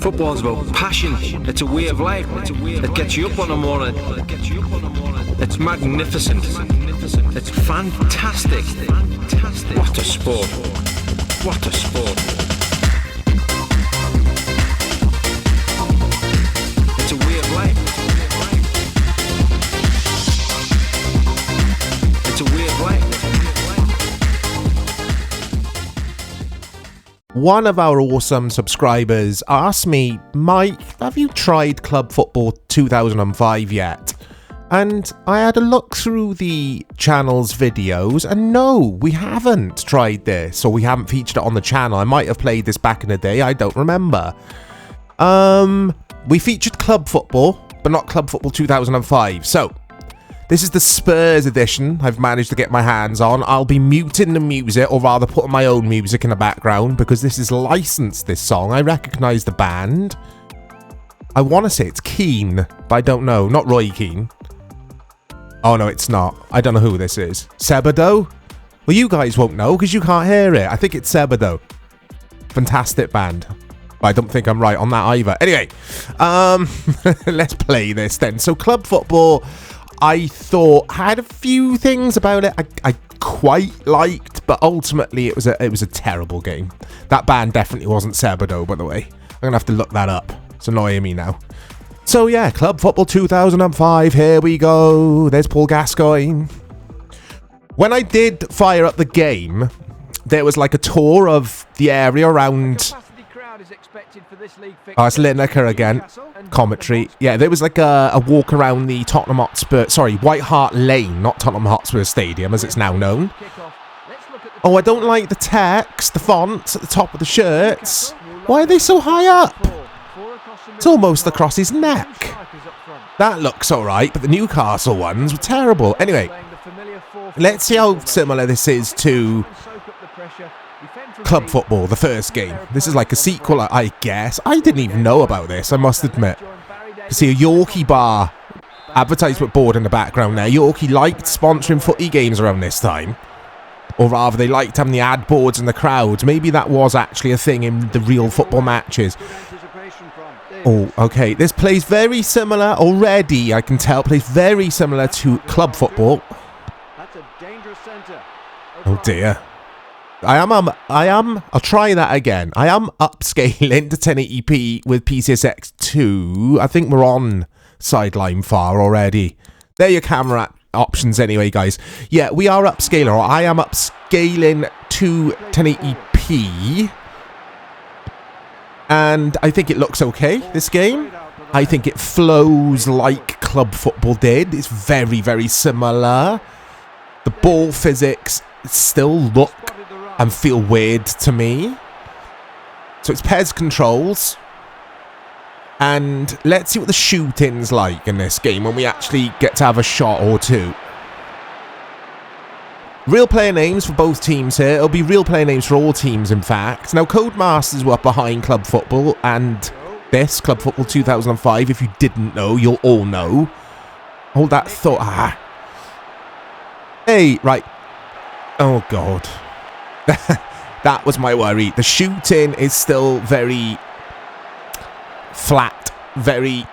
Football's about passion. It's a way of life. It gets you up on the morning. It's magnificent. It's fantastic. What a sport. What a sport. It's a way of life. It's a way of life. One of our awesome subscribers asked me, Mike, have you tried Club Football 2005 yet? And I had a look through the channel's videos, and no, we haven't tried this, or we haven't featured it on the channel. I might have played this back in the day, I don't remember. We featured Club Football, but not Club Football 2005. So, this is the Spurs edition I've managed to get my hands on. I'll be muting the music, or rather putting my own music in the background, because this is licensed, this song. I recognise the band. I want to say it's Keane, but I don't know. Not Roy Keane. Oh no, it's not. I don't know who this is. Sebado? Well, you guys won't know, because you can't hear it. I think it's Sebado. Fantastic band. But I don't think I'm right on that either. Anyway, let's play this then. So, Club Football, I thought had a few things about it I quite liked, but ultimately it was a terrible game. That band definitely wasn't Sebado, by the way. I'm gonna have to look that up. It's annoying me now. So yeah, Club Football 2005. Here we go. There's Paul Gascoigne. When I did fire up the game, there was like a tour of the area around. Oh, it's Lineker again. Commentary. Yeah, there was like a walk around the Tottenham Hotspur, White Hart Lane, not Tottenham Hotspur Stadium as it's now known. Oh, I don't like the text, the fonts at the top of the shirts. Why are they so high up? It's almost across his neck. That looks alright, but the Newcastle ones were terrible. Anyway, let's see how similar this is to Club Football, the first game. This is like a sequel, I guess. I didn't even know about this, I must admit. You see a Yorkie bar advertisement board in the background there. Yorkie liked sponsoring footy games around this time. Or rather, they liked having the ad boards in the crowds. Maybe that was actually a thing in the real football matches. Oh, okay. This plays very similar already, I can tell. Plays very similar to Club Football. Oh dear. I'll try that again. I am upscaling to 1080p with PCSX 2. I think we're on sideline far already. There are your camera options anyway, guys. Yeah, we are upscaling, or I am upscaling to 1080p. And I think it looks okay, this game. I think it flows like Club Football did. It's very, very similar. The ball physics still look and feel weird to me. So it's PES controls. And let's see what the shooting's like in this game when we actually get to have a shot or two. Real player names for both teams here. It'll be real player names for all teams, in fact. Now, Codemasters were behind Club Football and this, Club Football 2005. If you didn't know, you'll all know. Hold that thought. Ah. Hey, right. Oh, God. That was my worry. The shooting is still very flat, very...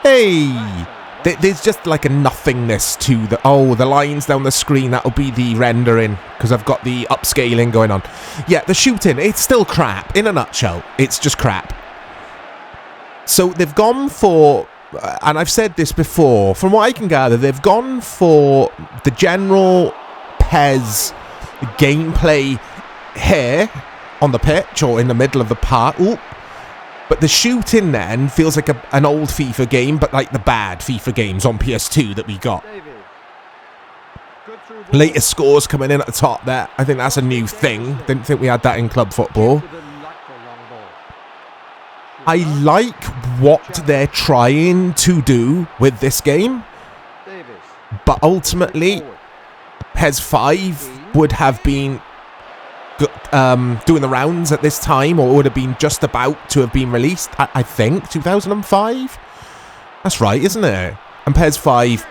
Hey! There's just like a nothingness to the... Oh, the lines down the screen, that'll be the rendering, because I've got the upscaling going on. Yeah, the shooting, it's still crap. In a nutshell, it's just crap. So they've gone for... And I've said this before, from what I can gather, they've gone for the general PES gameplay here on the pitch or in the middle of the park. Ooh. But the shooting then feels like an old FIFA game, but like the bad FIFA games on PS2 that we got. Latest scores coming in at the top there. I think that's a new thing. Didn't think we had that in Club Football. I like what they're trying to do with this game, but ultimately PES 5 would have been doing the rounds at this time, or would have been just about to have been released, I think, 2005? That's right, isn't it? And PES 5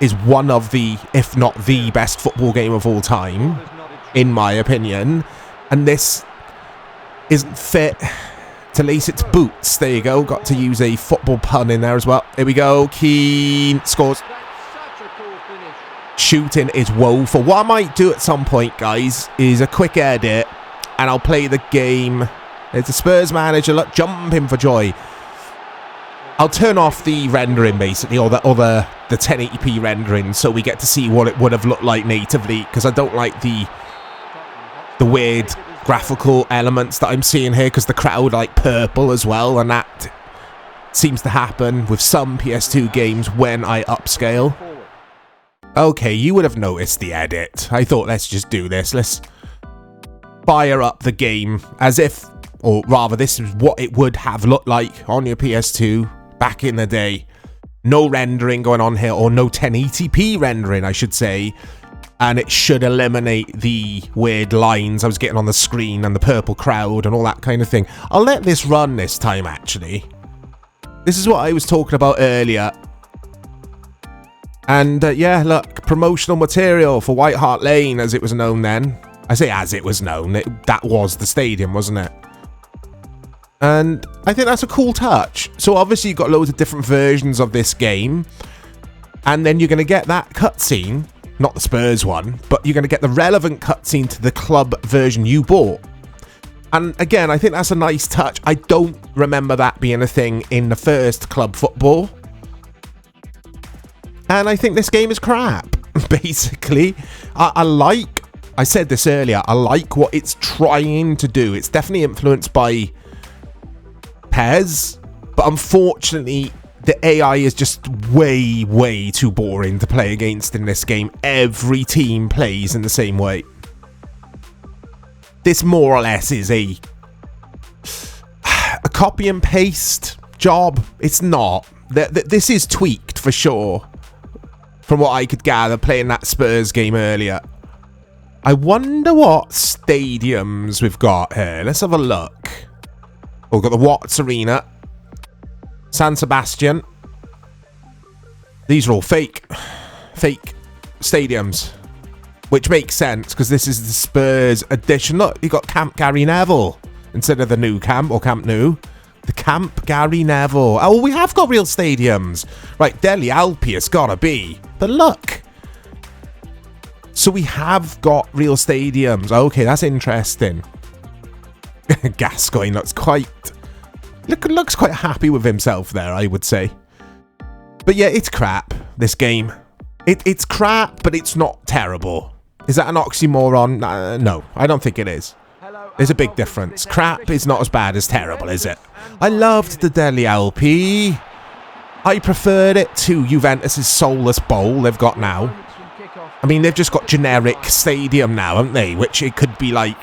is one of the, if not the best football game of all time, in my opinion. And this isn't fit. to lace its boots. There you go. Got to use a football pun in there as well. Here we go. Keane scores. Shooting is woeful. What I might do at some point, guys, is a quick edit, and I'll play the game. There's a Spurs manager, look, jumping for joy. I'll turn off the rendering, basically, or the 1080p rendering, so we get to see what it would have looked like natively, because I don't like the weird graphical elements that I'm seeing here, because the crowd like purple as well, and that seems to happen with some PS2 games when I upscale. Okay, you would have noticed the edit. I thought, let's just do this. Let's fire up the game as if, or rather, this is what it would have looked like on your PS2 back in the day. No rendering going on here, or no 1080p rendering, I should say. And it should eliminate the weird lines I was getting on the screen and the purple crowd and all that kind of thing. I'll let this run this time, actually. This is what I was talking about earlier. And yeah, look, promotional material for White Hart Lane, as it was known then. I say as it was known, that was the stadium, wasn't it? And I think that's a cool touch. So obviously you've got loads of different versions of this game. And then you're going to get that cutscene, not the Spurs one, but you're going to get the relevant cutscene to the club version you bought. And again, I think that's a nice touch. I don't remember that being a thing in the first club football. And I think this game is crap, basically. I said this earlier, I like what it's trying to do. It's definitely influenced by PES, but unfortunately, the AI is just way, way too boring to play against in this game. Every team plays in the same way. This more or less is a copy and paste job. It's not. This is tweaked for sure. From what I could gather playing that Spurs game earlier. I wonder what stadiums we've got here. Let's have a look. We've got the Watts Arena. San Sebastian. These are all fake stadiums. Which makes sense, because this is the Spurs edition. Look, you got Camp Gary Neville instead of the new camp, or Camp Nou. The Camp Gary Neville. Oh, we have got real stadiums. Right, Deli Alpi has got to be. But look. So we have got real stadiums. Okay, that's interesting. Gascoigne looks quite happy with himself there, I would say. But yeah, it's crap, this game. It's crap, but it's not terrible. Is that an oxymoron? No, I don't think it is. There's a big difference. Crap is not as bad as terrible, is it? I loved the Deli Alpi. I preferred it to Juventus' soulless bowl they've got now. I mean, they've just got generic stadium now, haven't they? Which it could be like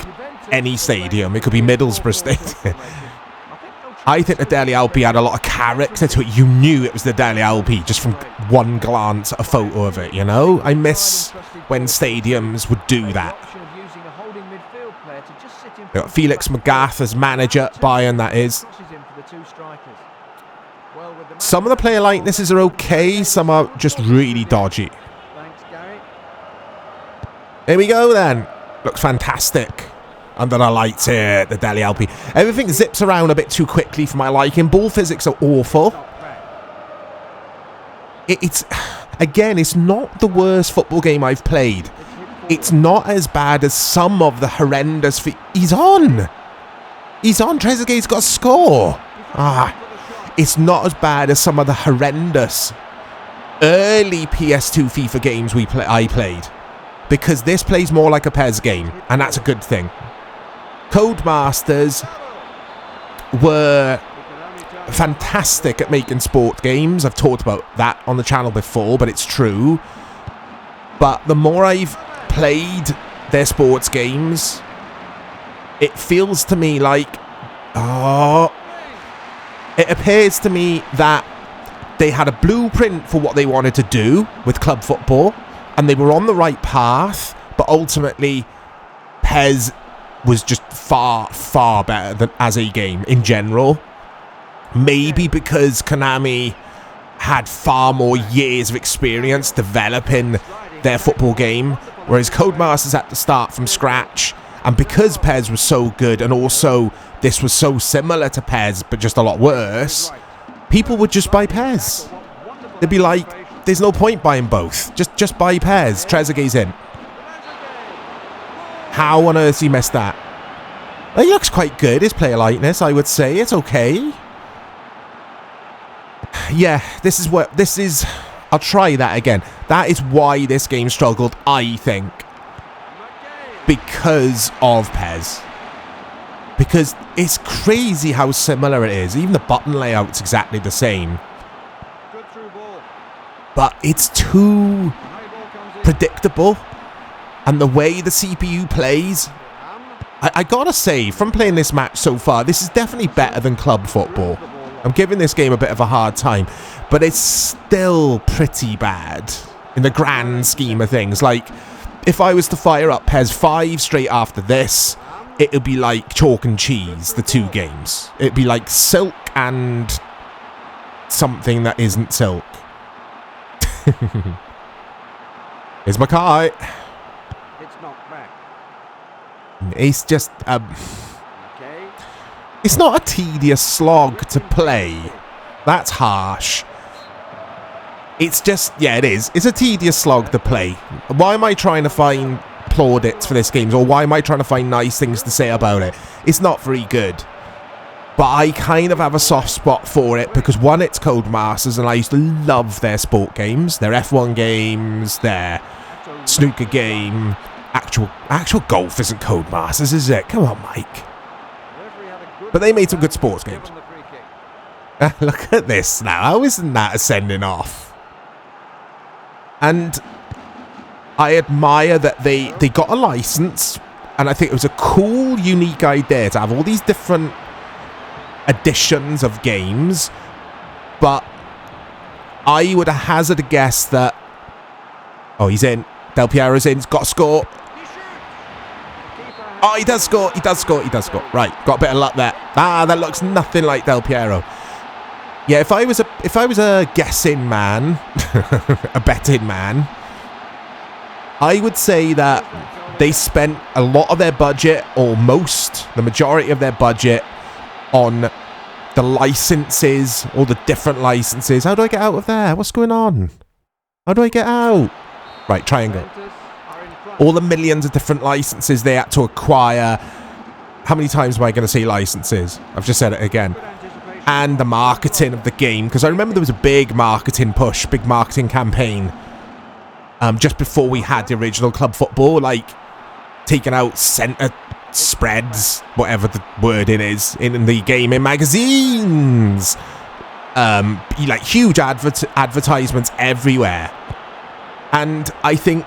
any stadium. It could be Middlesbrough Stadium. I think the Deli Alpi had a lot of character to it. You knew it was the Deli Alpi just from one glance at a photo of it, you know? I miss when stadiums would do that. We've got Felix Magath as manager, Bayern that is. Some of the player likenesses are okay, some are just really dodgy. Here we go then. Looks fantastic. Under the lights here at the Deli Alpi. Everything zips around a bit too quickly for my liking. Ball physics are awful. It's again, it's not the worst football game I've played. It's not as bad as some of the horrendous... He's on! Trezeguet's got a score! It's not as bad as some of the horrendous early PS2 FIFA games I played. Because this plays more like a PES game, and that's a good thing. Codemasters were fantastic at making sport games. I've talked about that on the channel before, but it's true. But the more I've played their sports games, it feels to me like... it appears to me that they had a blueprint for what they wanted to do with club football, and they were on the right path, but ultimately PES was just far, far better than as a game in general. Maybe because Konami had far more years of experience developing their football game, whereas Codemasters had to start from scratch. And because PES was so good, and also this was so similar to PES, but just a lot worse, people would just buy PES. They'd be like, there's no point buying both. Just buy PES. Trezeguet's in. How on earth he missed that? Well, he looks quite good, his player likeness, I would say. It's okay. Yeah, this is... I'll try that again. That is why this game struggled, I think. Because of PES. Because it's crazy how similar it is. Even the button layout's exactly the same. But it's too predictable. And the way the CPU plays... I gotta say, from playing this match so far, this is definitely better than club football. I'm giving this game a bit of a hard time, but it's still pretty bad in the grand scheme of things. Like, if I was to fire up PES 5 straight after this, it would be like chalk and cheese, the two games. It'd be like Silk and something that isn't Silk. Here's Mackay. It's just, it's not a tedious slog to play. That's harsh. It's just, yeah, it is. It's a tedious slog to play. Why am I trying to find plaudits for this game? Or why am I trying to find nice things to say about it? It's not very good. But I kind of have a soft spot for it because, one, it's Codemasters, and I used to love their sport games. Their F1 games, their snooker game. Actual golf isn't Codemasters, is it? Come on, Mike. But they made some good sports games. Look at this now. How isn't that a sending off? And I admire that they got a license, and I think it was a cool, unique idea to have all these different editions of games. But I would hazard a guess that... Oh, he's in. Del Piero's in. He's got to score. Oh, he does score. He does score. He does score. Right, got a bit of luck there. Ah, that looks nothing like Del Piero. Yeah, if I was a guessing man, a betting man, I would say that they spent a lot of their budget, or the majority of their budget, on the licenses, all the different licenses. How do I get out of there? What's going on? How do I get out? Right, triangle. All the millions of different licenses they had to acquire. How many times am I going to say licenses? I've just said it again. And the marketing of the game. Because I remember there was a big marketing push, big marketing campaign. Just before we had the original club football. Like, taking out centre spreads, whatever the wording is, in the gaming magazines. Like, huge advertisements everywhere. And I think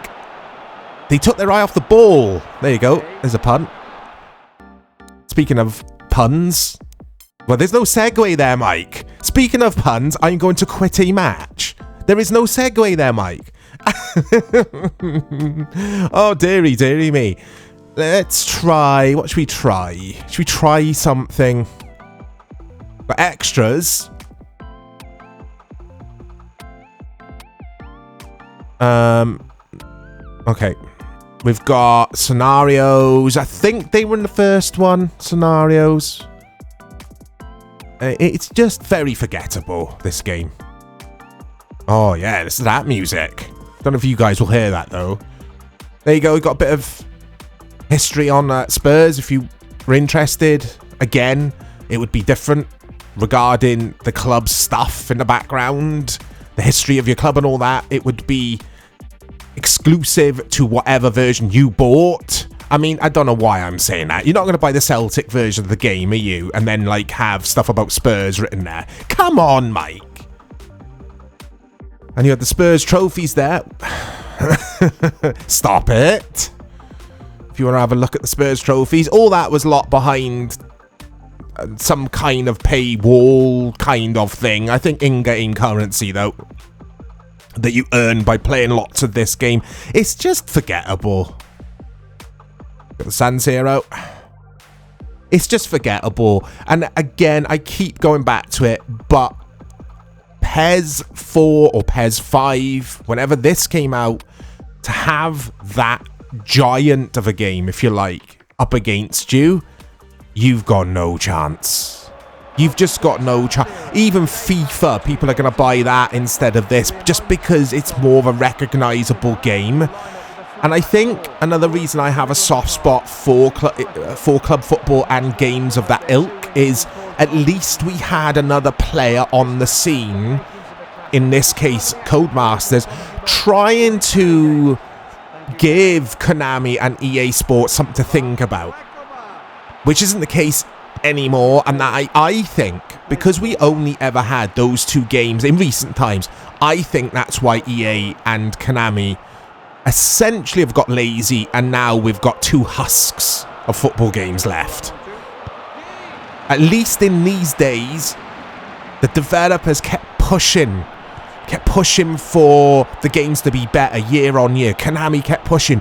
they took their eye off the ball. There you go. There's a pun. Speaking of puns. Well, there's no segue there, Mike. Speaking of puns, I'm going to quit a match. There is no segue there, Mike. Oh, dearie me. Let's try... What should we try? Should we try something? Got extras. Okay. We've got scenarios. I think they were in the first one. Scenarios. It's just very forgettable, this game. Oh, yeah, this is that music. Don't know if you guys will hear that, though. There you go. We've got a bit of history on Spurs. If you were interested, again, it would be different regarding the club's stuff in the background, the history of your club and all that. It would be exclusive to whatever version you bought. I mean, I don't know why I'm saying that. You're not going to buy the Celtic version of the game, are you? And then, like, have stuff about Spurs written there. Come on, Mike. And you had the Spurs trophies there. Stop it. If you want to have a look at the Spurs trophies, all that was locked behind some kind of paywall kind of thing. I think in-game currency, though, that you earn by playing lots of this game. It's just forgettable. Got the San Siro. It's just forgettable. And again, I keep going back to it, but PES 4 or PES 5, whenever this came out, to have that giant of a game, if you like, up against you, you've got no chance. You've just got no chance. Even FIFA, people are going to buy that instead of this just because it's more of a recognisable game. And I think another reason I have a soft spot for club football and games of that ilk is at least we had another player on the scene, in this case Codemasters, trying to give Konami and EA Sports something to think about, which isn't the case anymore. And that I think, because we only ever had those two games in recent times, I think that's why EA and Konami essentially have got lazy, and now we've got two husks of football games left. At least in these days, the developers kept pushing for the games to be better year on year. Konami kept pushing,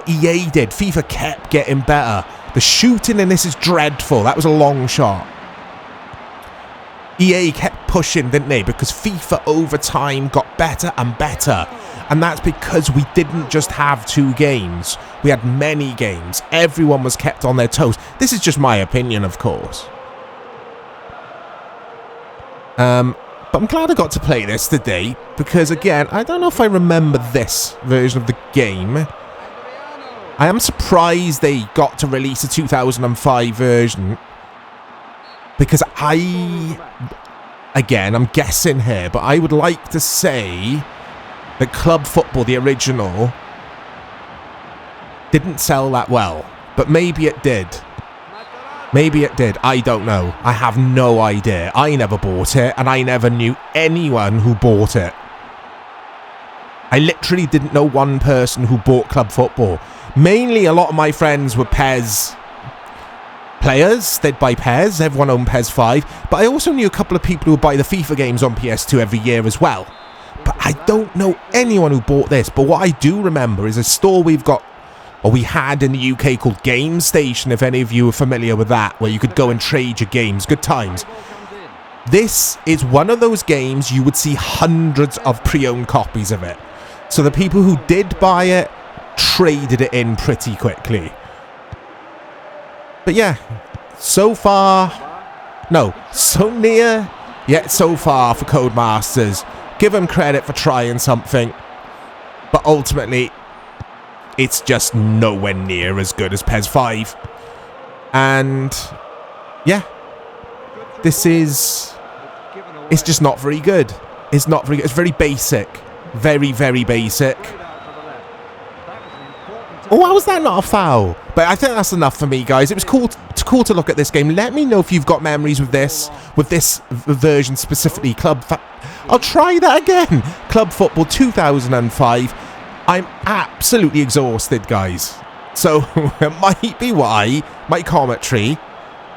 EA did, FIFA kept getting better. The shooting in this is dreadful. That was a long shot. EA kept pushing, didn't they? Because FIFA over time got better and better. And that's because we didn't just have two games. We had many games. Everyone was kept on their toes. This is just my opinion, of course. But I'm glad I got to play this today, because again, I don't know if I remember this version of the game. I am surprised they got to release a 2005 version, because again, I'm guessing here, but I would like to say that Club Football, the original, didn't sell that well. But maybe it did. Maybe it did. I don't know. I have no idea. I never bought it, and I never knew anyone who bought it. I literally didn't know one person who bought Club Football. Mainly, a lot of my friends were PES players. They'd buy PES. Everyone owned PES 5. But I also knew a couple of people who would buy the FIFA games on PS2 every year as well. But I don't know anyone who bought this. But what I do remember is a store we had in the UK called Game Station, if any of you are familiar with that, where you could go and trade your games. Good times. This is one of those games you would see hundreds of pre-owned copies of it. So the people who did buy it traded it in pretty quickly. But yeah, so near, yet so far for Codemasters. Give them credit for trying something, but ultimately, it's just nowhere near as good as PES 5. And yeah, it's just not very good. It's not very good. It's very basic. Very, very basic. Oh, how was that not a foul? But I think that's enough for me, guys. It was cool to look at this game. Let me know if you've got memories with this version specifically. I'll try that again. Club Football 2005. I'm absolutely exhausted, guys. So it might be why my commentary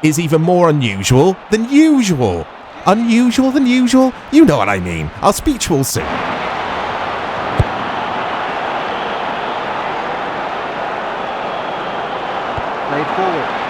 is even more unusual than usual. Unusual than usual? You know what I mean. I'll speak to you all soon. Played forward.